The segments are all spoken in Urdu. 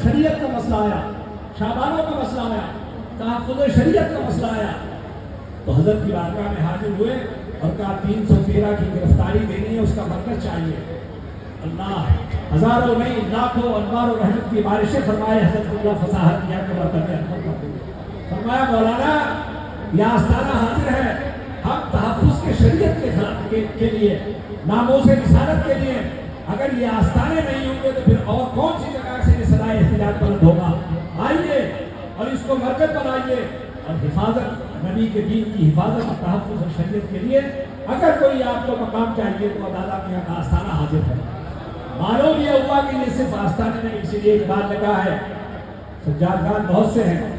شریعت کا مسئلہ آیا، شابانوں کا مسئلہ آیا، تحفظ شریعت کا مسئلہ آیا، تو حضرت کی بارگاہ میں حاضر ہوئے اور کہا 313 کی گرفتاری دینی ہے، اس کا مرکز چاہیے۔ اللہ ہزاروں نہیں لاکھوں انوار و رحمت کی بارشیں فرمائے، حضرت اللہ فصاحت کیا کہ فرمایا مولانا یہ آستانہ حاضر ہے، ہم تحفظ کے شریعت کے لیے، ناموس رسالت کے لیے، اگر یہ آستانے نہیں ہوں گے تو پھر اور کون سی جگہ سے یہ صدائے احتجاج بلند ہوگا؟ آئیے اور اس کو مرکز بنائیے، اور حفاظت نبی کے دین کی حفاظت اور تحفظ اور شریعت کے لیے اگر کوئی آپ کو مقام چاہیے تو دادا کے یہاں آستانہ حاضر ہے۔ معلوم یہ ہوا کہ یہ صرف آستانے نہیں، اسی لیے ایک بات لگا ہے، سجادگان بہت سے ہیں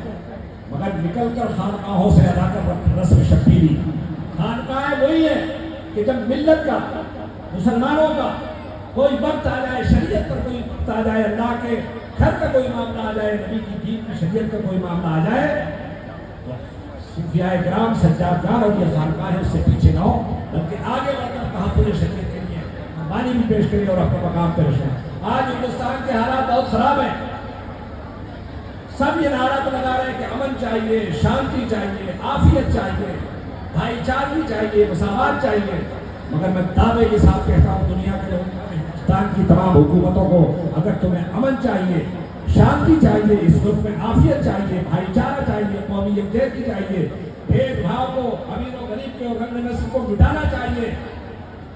مگر نکل کر خانقاہوں سے ادا کر رسم شبیری۔ خانقاہ وہی ہے کہ جب ملت کا، مسلمانوں کا کوئی وقت آ جائے، شریعت پر کوئی وقت آ جائے، اللہ کے گھر کا کوئی معاملہ آ جائے، نبی کی دین کی شریعت کا کوئی معاملہ آ جائے، صوفیاء کرام سجادگان اور یہ خانقاہ ہے اس سے پیچھے نہ ہو بلکہ آگے بڑھ کر تحفظ شریعت کے لیے قربانی بھی پیش کریں اور اپنے مقام پہ رکھیں۔ آج ہندوستان کے حالات بہت خراب ہیں، سب یہ نعرہ تو لگا رہے ہیں کہ امن چاہیے، شانتی چاہیے، عافیت چاہیے، بھائی چارگی چاہیے، مساوات چاہیے، مگر میں دعوے کے ساتھ کہتا ہوں دنیا کے لوگوں کو، ہندوستان کی تمام حکومتوں کو، اگر تمہیں امن چاہیے، شانتی چاہیے، اس ملک میں عافیت چاہیے، بھائی چارہ چاہیے، قومی یکجہتی چاہیے، بھید بھاؤ کو، امیر و غریب کے اور رنگ نسل کو مٹانا چاہیے،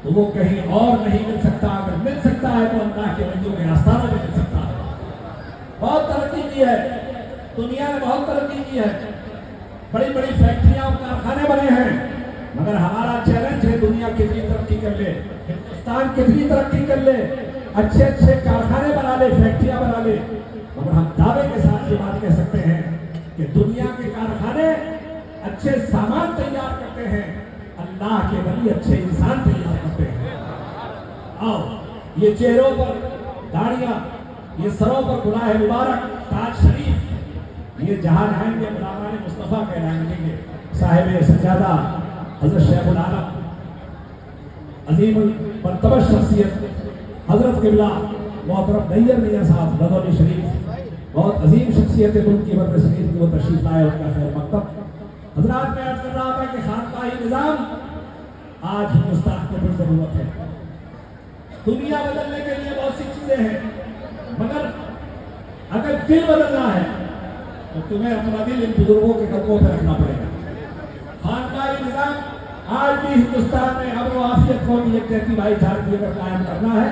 تو وہ کہیں اور نہیں مل سکتا۔ اگر مل سکتا ہے تو اللہ کے بندوں کے آستانوں میں مل سکتا ہے۔ بہت ترقی کی ہے دنیا نے، بہت ترقی کی ہے، بڑی بڑی فیکٹریاں اور کارخانے بنے ہیں، مگر ہمارا چیلنج ہے دنیا کتنی ترقی کر لے، ہندوستان کتنی ترقی کر لے، اچھے اچھے کارخانے بنا لے، فیکٹریاں بنا لے، مگر ہم دعوے کے ساتھ یہ بات کہہ سکتے ہیں کہ دنیا کے کارخانے اچھے سامان تیار کرتے ہیں، اللہ کے ولی اچھے انسان تیار کرتے ہیں۔ آؤ یہ چہروں پر داڑیاں، یہ سروں پر گناہ مبارک، تاج شریف، یہ جہاں رہیں گے غلامان مصطفیٰ کہلائیں گے۔ صاحب سجادہ حضرت شیخ العالم عظیم المرتبہ شخصیت حضرت قبلہ محترم نیر میاں صاحب بغوی شریف، بہت عظیم شخصیت ملک کی برسنید کی وہ تشریف لائے، ان کا خیر مقدم۔ حضرات میں عرض کر رہا تھا کہ خانقاہی نظام آج ہندوستان کو بڑی ضرورت ہے۔ دنیا بدلنے کے لیے بہت سی چیزیں ہیں، مگر اگر دل بدلنا ہے تو تمہیں اپنا دل ان بزرگوں کے قدموں پہ رکھنا پڑے گا۔ خانقاہی نظام آج بھی ہندوستان میں امن و عافیت کو یکجہتی بھائی چارگی اگر قائم کرنا ہے،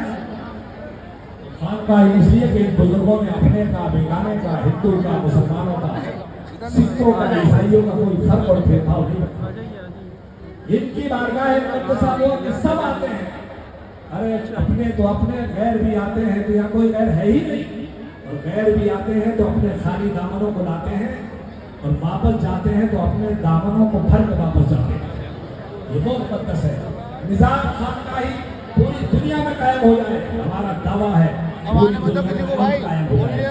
خانقاہی اس لیے کہ ان بزرگوں نے اپنے کا، بیگانے کا، ہندو کا، مسلمانوں کا، سکھوں کا، عیسائیوں کا کوئی فرق اور بھید بھاؤ نہیں رکھا۔ ان کی بارگاہ مقدسہ لوگ سب آتے ہیں، ارے اپنے تو اپنے، غیر بھی آتے ہیں تو یہاں کوئی غیر ہے ہی نہیں، اور غیر بھی آتے ہیں تو اپنے خالی دامنوں کو لاتے ہیں، اور واپس جاتے ہیں تو اپنے دامنوں کو بھر کے واپس جاتے ہیں۔ یہ بہت مقدس ہے۔ نظام خانقاہی پوری دنیا میں قائم ہو جائے، ہمارا دعویٰ ہے پوری دنیا میں قائم ہو جائے۔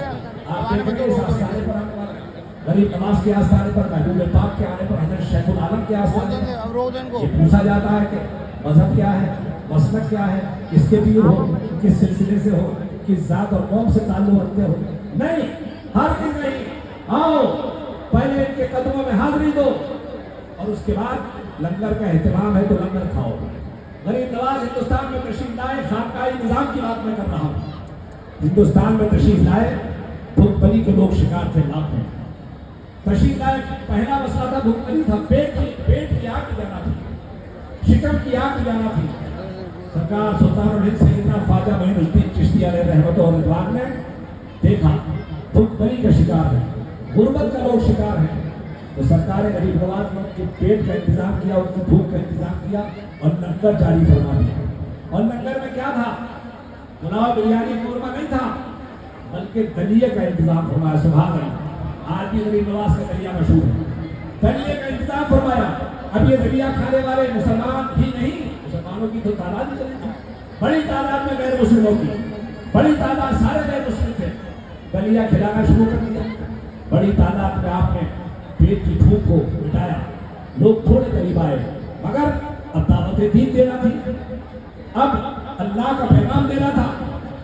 آپ دیکھیں گے اس آستانے پر غریب نواز کے آستانے پر، محبوب پاک کے آنے پر، حضرت شیخ العالم کے آستانے پر یہ پوچھا جاتا ہے کہ مذہب کیا ہے، مسلک کیا ہے، کس کے پیر ہو، کس سلسلے سے ہو، کس ذات اور قوم سے تعلق رکھتے ہو؟ نہیں، ہر چیز نہیں۔ آؤ پہلے ان کے قدموں میں حاضری دو، اور اس کے بعد لنگر کا اہتمام ہے تو لنگر کھاؤ۔ غریب نواز ہندوستان میں تشریف لائے، خانقاہی نظام کی بات میں کر رہا ہوں، ہندوستان میں تشریف لائے، بھوک بلی کے لوگ شکار تھے لاکھوں، تشریف لائے، پہلا مسئلہ تھا بھوک بلی تھا، پیٹ کی آگ جانا تھی، شکم کی آگ جانا تھی۔ سرکار سلطان الہند سیدنا خواجہ معین الدین چشتی علیہ رحمت و رضوان نے دیکھا بھوک بلی کا شکار ہے، غربت کا لوگ شکار ہیں، تو سرکار غریب نواز نے ان کے پیٹ کا انتظام کیا، ان کی بھوک کا انتظام کیا، اور لنگر جاری فرما دیا۔ اور لنگر میں کیا تھا؟ پلاؤ بریانی قورمہ نہیں تھا، بلکہ دلیے کا انتظام فرمایا۔ سبحان اللہ، آج بھی غریب نواز کا دلیا مشہور ہے، دلیے کا انتظام فرمایا۔ اب یہ دلیا کھانے والے مسلمان بھی نہیں، مسلمانوں کی تو تعداد ہی چلی تھی، بڑی تعداد میں غیر مسلموں کی، بڑی تعداد سارے غیر مسلم تھے، دلیا کھلانا شروع کر دیا۔ بڑی تعداد میں آپ نے پیٹ کی بھوک کو مٹایا، لوگ تھوڑے قریب آئے، مگر اب دعوت دین دینا تھی، اب اللہ کا پیغام دینا تھا،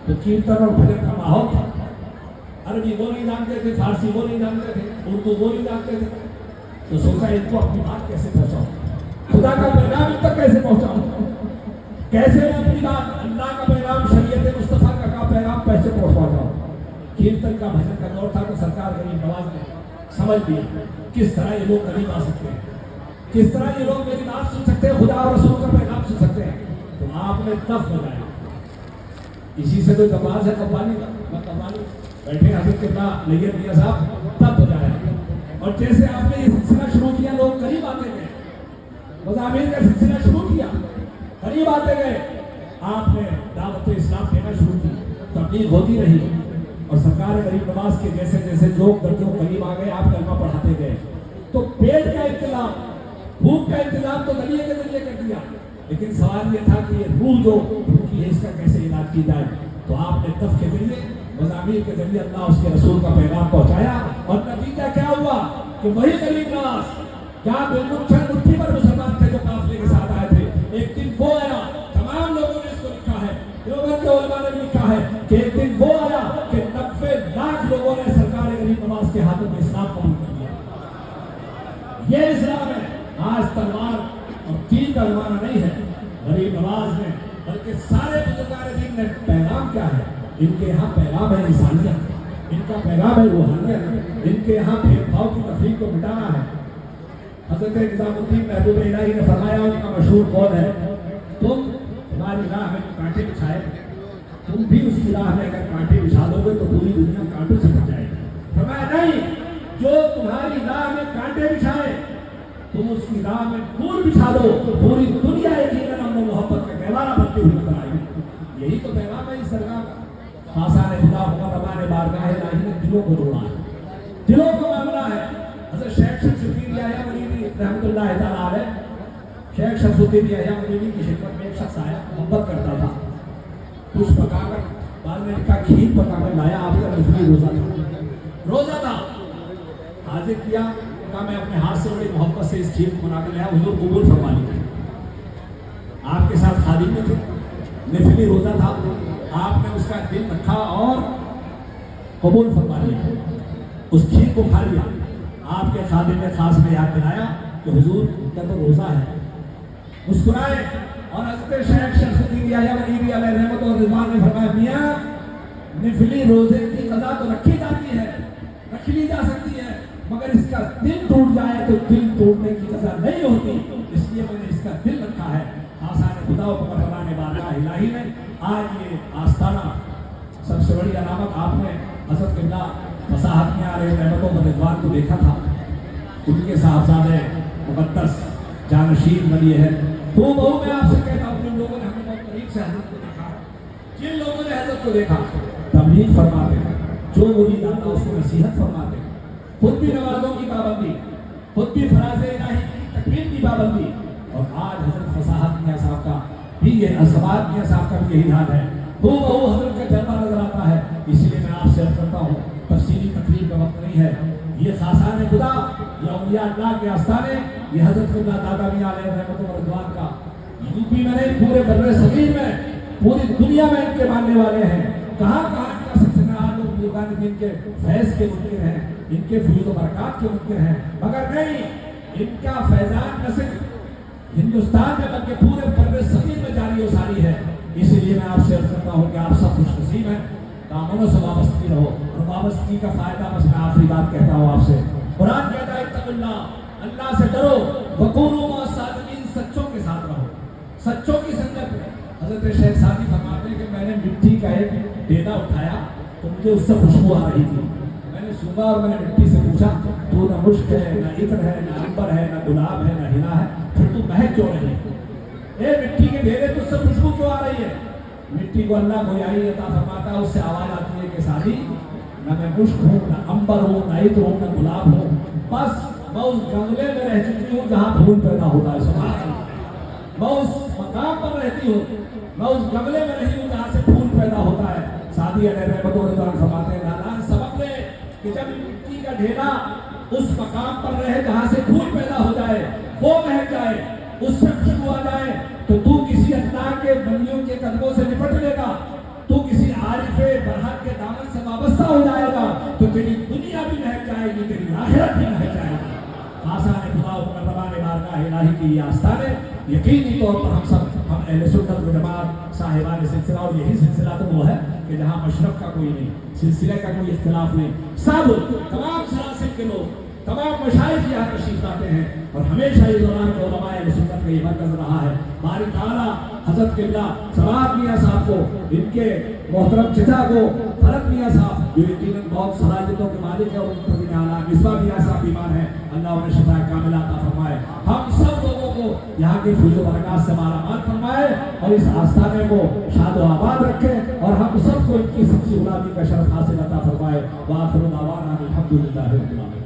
تو کیرتن اور بھجن کا ماحول تھا۔ عربی وہ نہیں جانتے تھے، فارسی وہ نہیں جانتے تھے، اردو وہ نہیں جانتے تھے، تو سوچا ان کو اپنی بات کیسے پہنچاؤں، خدا کا پیغام ان تک کیسے پہنچاؤں، کیسے اپنی بات اللہ کا پیغام شریعت مصطفیٰ کا پیغام کیسے پہنچاؤں۔ کیرتن کا بھجن کا دور تھا تو سرکار غریب نواز نے سمجھ لیا کس طرح یہ لوگ قریب آ سکتے ہیں، کس طرح یہ لوگ میری بات سن سکتے ہیں، خدا اور رسول کا پیغام سن سکتے ہیں۔ تو آپ نے تف بجایا، اسی سے تو کماز ہے قوالی کا، قوالی بیٹھے حضرت قبلہ نیت میاں صاحب تب بجایا، اور جیسے آپ نے یہ سلسلہ شروع کیا لوگ قریب آتے گئے، مضامین کا سلسلہ شروع کیا، قریب آتے گئے، آپ نے دعوت اسلام دینا شروع کی، تبلیغ ہوتی رہی، اور سرکار غریب نواز کے جیسے جیسے لوگ درجوں قریب آ گئے آپ کلمہ پڑھاتے گئے، تو پیٹ کا انتظام، بھوک کا انتظام تو دلیے کے ذریعے کر دیا، لیکن سوال یہ تھا کہ یہ روح جو بھوکی ہے اس کا کیسے علاج کی جائے، تو آپ نے تف کے ذریعے مضامین کے ذریعے اللہ اس کے رسول کا پیغام پہنچایا، اور نتیجہ کیا ہوا کہ وہی غریب نواز جہاں بالکل چند مٹھی پر مسلمان تھے جو قافلے کے ساتھ آئے تھے، ایک دن وہ آیا، تمام لوگوں نے اس کو لکھا ہے، دیوبند کے علماء نے بھی لکھا ہے کہ ایک دن وہ آیا کہ 90 لاکھ لوگوں نے سرکار غریب نواز کے ہاتھوں میں اسلام قبول کر لیا۔ یہ اسلام ہے، آج تلوار اور تیر کا زمانہ نہیں ہے۔ غریب نواز نے بلکہ سارے بزرگان دین نے پیغام کیا ہے، ان کے یہاں پیغام ہے انسانیت، ان کا پیغام ہے روحانیت، ان کے یہاں بھید بھاؤ کی تفریق کو مٹانا ہے۔ حضرت نظام الدین محبوب الہی نے فرمایا، ان کا مشہور قول ہے، تمہاری راہ میں کانٹے بچھائے، تم بھی اس کی راہ میں اگر کانٹے بچھا دو گے تو پوری دنیا کانٹوں سے بچ جائے گی۔ فرمایا نہیں، جو تمہاری راہ میں کانٹے بچھائے تم اس کی راہ میں پھول بچھا دو، پوری دنیا یقیناً امن و محبت کا گہوارہ بنتی ہوئی نظر آئے گی۔ یہی تو پیغام ہے اس سرکار کا۔ آسان خدا مقربان بارگاہ الہی نے دلوں کو جوڑا ہے، دلوں کو معاملہ ہے۔ حضرت شیخ شمس الدین یحییٰ مریدی رحمۃ اللہ تعالیٰ علیہ، شیخ شمس الدین یحییٰ مریدی کی خدمت میں ایک شخص آیا، محبت کرتا تھا، کچھ پکا کر بعد میں لکھا کھیر پکا کر لایا، آپ کا نفلی روزہ تھا، حاضر کیا، کہا میں اپنے ہاتھ سے بڑی محبت سے اس کھیر کو بنا کر لایا، حضور قبول فرما لیجیے۔ آپ کے ساتھ خادم میں تھے، نفلی روزہ تھا، آپ نے اس کا دل رکھا اور قبول فرما لیا، اس کھیر کو کھا لیا۔ آپ کے خادم نے خاص میں یاد دلایا کہ حضور ان کا تو روزہ ہے، مسکرائے، اور حضرت شیخ شمس الدین یحییٰ مریدی علیہ رحمت و رضوان نے فرمایا، میاں نفلی روزے کی قضا تو رکھی جاتی ہے، رکھ لی جا سکتی ہے، مگر اس کا دل ٹوٹ جائے تو دل توڑنے کی قضا نہیں ہوتی، اس لیے میں نے اس کا دل رکھا ہے۔ آسان خدا و مقربان بارگاہ الہی نے آج یہ آستانہ سب سے بڑی علامت آپ نے حضرت قبلہ فصاحت میں آ رہے رحمت و رضوان کو دیکھا تھا، ان کے صاحبزادے مقدس جانشین بنی ہے، تو بہو میں آپ سے کہتا ہوں، جن لوگوں نے ہمیں بہت قریب سے حضرت کو دیکھا، جن لوگوں نے حضرت کو دیکھا، تبلیغ فرماتے ہیں، جو مرید آتا اس کو نصیحت فرماتے ہیں، خود بھی نمازوں کی پابندی، خود بھی فراز الہی کی تکبیر کی پابندی، اور آج حضرت فصاحت میاں صاحب کا بھی یہ اسباب میاں صاحب کا بھی یہی حال ہے، تو بہو حضرت کا جلوہ نظر آتا ہے۔ اس لیے میں آپ سے عرض کرتا ہوں، تفصیلی تقریر کا وقت نہیں ہے، یہ خاصان خدا، یہ اولیاء اللہ کے آستانے، یہ حضرت قبلہ دادا میاں علیہ رحمت و رضوان کا، یو پی میں نہیں پورے بر صغیر میں، پوری دنیا میں ان کے ماننے والے ہیں، کہاں کہاں کا سلسلہ لوگ بزرگان دین کے فیض کے منکر ہیں، ان کے فیض و برکات کے منکر ہیں، مگر نہیں، ان کا فیضان نہ صرف ہندوستان میں بلکہ پورے بر صغیر میں جاری و ساری ہے۔ اس لیے میں آپ سے عرض کرتا ہوں کہ آپ سب خوش نصیب ہیں، دامنوں سے وابستگی رہو، اور وابستگی کا فائدہ بس میں آخری بات کہتا ہوں آپ سے، قرآن کہتا ہے اتقوا اللہ، اللہ سے ڈرو، وکونوا مع الصادقین، سچوں کے ساتھ رہو، سچوں کی سنگت میں۔ حضرت شیخ سعدی فرماتے ہیں کہ میں نے مٹی کا ایک ڈیلا اٹھایا تو مجھے اس سے خوشبو آ رہی تھی، میں نے سنا اور میں نے مٹی سے پوچھا تو نہ مشک ہے، نہ عطر ہے، نہ عنبر ہے، نہ گلاب ہے، نہ ہنا ہے، پھر تو مہک کیوں رہی ہے؟ اے مٹی کے ڈھیرے تو اس سے خوشبو کیوں آ رہی ہے؟ مٹی کو اللہ گویائی عطا فرماتا ہے، اس سے آواز آتی ہے کہ سعدی نہ میں مشک ہوں، نہ عنبر ہوں، نہ عطر ہوں، نہ گلاب ہوں، بس میں اس گملے میں رہ چکی ہوں جہاں پھول پیدا ہوتا ہے، سبحان اللہ، میں اس مقام پر رہتی ہوں، میں اس گملے میں رہی ہوں جہاں سے پھول پیدا ہوتا ہے۔ سعدی علیہ رحمت و رضوان فرماتے ہیں نادان سبق لے کہ جب مٹی کا ڈھیلا اس مقام پر رہے جہاں سے پھول پیدا ہو جائے، وہ مہک جائے، اس سے خوشبو آ جائے، تو تو کسی اللہ کے بندیوں کے قدموں سے نپٹ لے گا، تو کسی عارف برحق کے دامن سے وابستہ ہو جائے گا تو تیری دنیا بھی مہک جائے گی، تیری آخرت بھی مہک جائے گی۔ آسان خدا و مکرمہ بارگاہ الہی کی یہ آستان ہے۔ یقینی طور پر ہم اہل سنت و جماعت صاحبان سلسلہ، اور یہی سلسلہ تو وہ ہے کہ جہاں مشرق کا کوئی نہیں، سلسلے کا کوئی اختلاف نہیں، سب تمام سلاسل کے لوگ، تمام مشائخ یہاں تشریف لاتے ہیں، اور ہمیشہ یہ دوران کے علماء اہل سنت کا یہ مرکز رہا ہے۔ باری تعالیٰ حضرت قبلہ سماعت میاں صاحب کو، ان کے محترم چچا کو فرق میاں صاحب جو یقیناً بہت صلاحیتوں کے مالک ہے، اور ان پر اعلیٰ مصباح میاں صاحب بیمار ہیں، اللہ انہیں شفا کاملہ عطا فرمائے۔ ہم سب لوگوں کو یہاں کی فیض و برکات سے مالا مال فرمائے، اور اس آستانے کو شاد و آباد رکھے، اور ہم سب کو ان کی سچی غلامی کا شرف حاصل عطا فرمائے۔ وآخر دعوانا الحمدللہ رب العالمین۔